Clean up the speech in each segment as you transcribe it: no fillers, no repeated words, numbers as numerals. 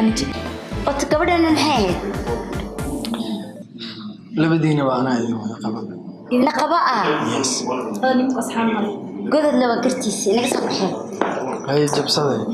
أنت وتقبل أن نحيد لبدينا وأنا اليوم قبل نقباء يس أنا أصحاب مرة قدر لو قرتيسي نقص بحيد هاي جب صدي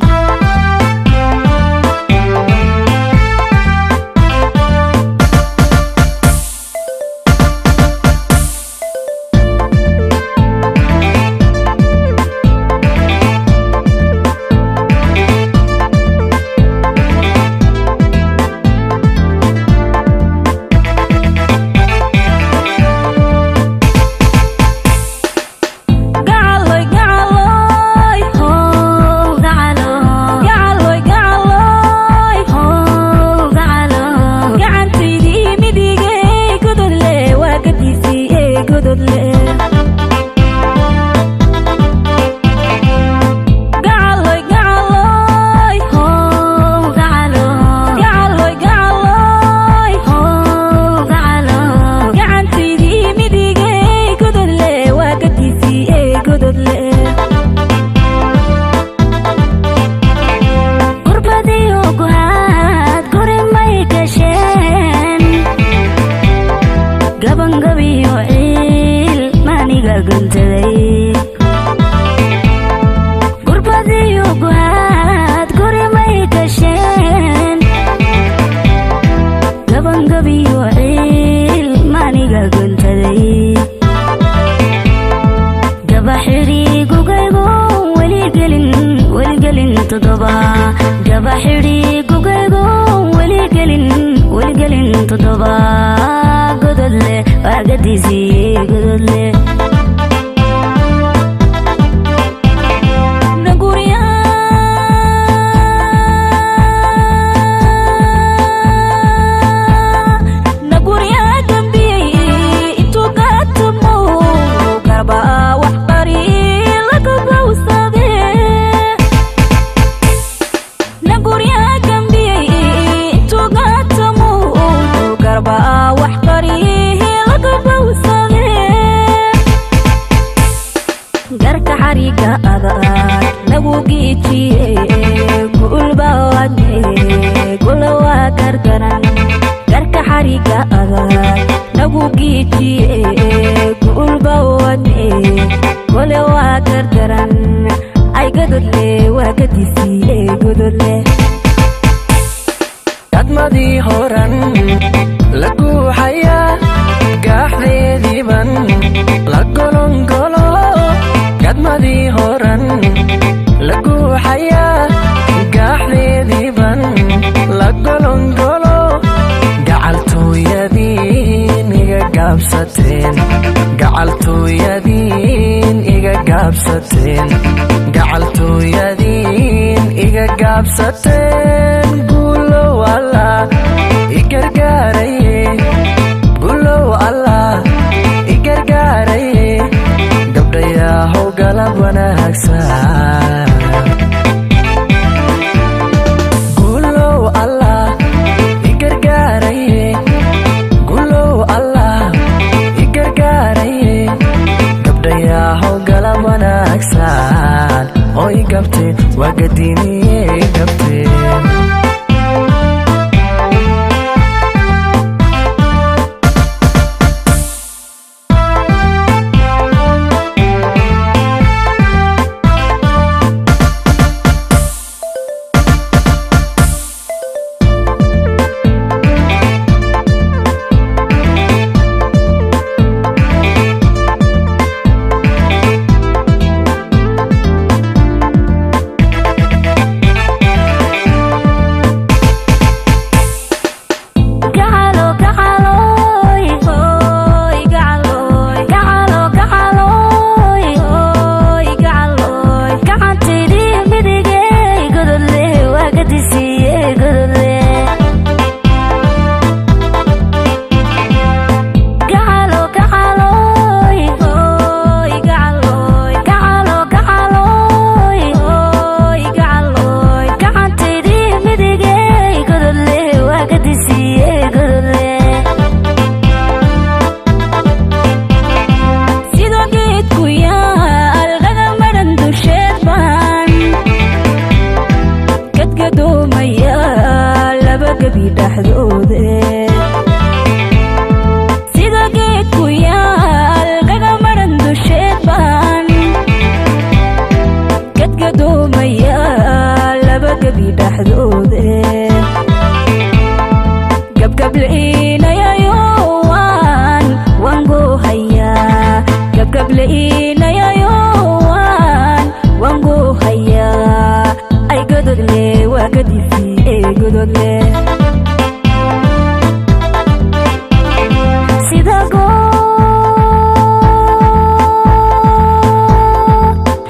godole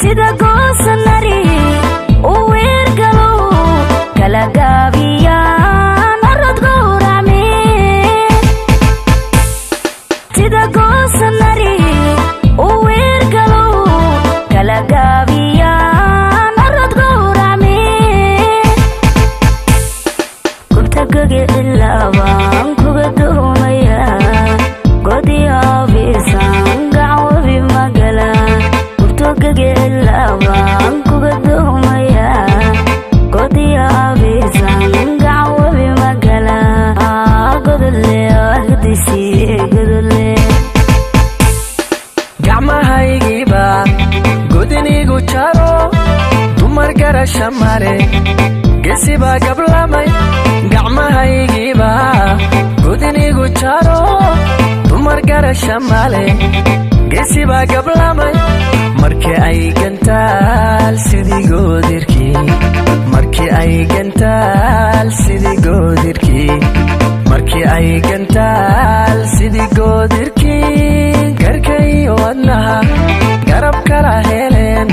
sida go sanari uwer galo kala gabiya narad gurame sida go sanari uwer galo kala gabiya narad gurame kunta gage ilawa kuga dumaya godiya bisan gawi magala kunta gage ilawa kuga dumaya godiya bisan gawi magala godole ahdisi godole gacmahaygiiba godinigu jaro dumar garasha mare gesiba gablamay gacmahaygiiba godinigu jaro dumar garasha male gesiba gablamay markii ay gantaal sidii goodirkii markii ay gantaal sidii goodirkii markii ay gantaal sidii goodirkii garkay wadnaha garab kala heleen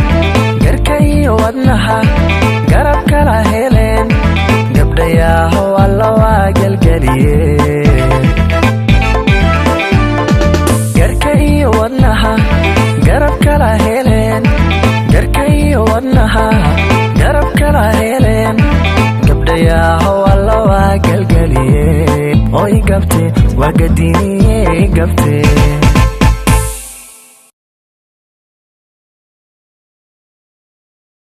garkay wadnaha garab kala heleen gabdhayaho alla waa galgaliyeen garkay wadnaha garab kala heleen garkay wadnaha garab kala heleen gabdhayaho alla waa galgaliyeen oy gabte waa gadiniyey gabte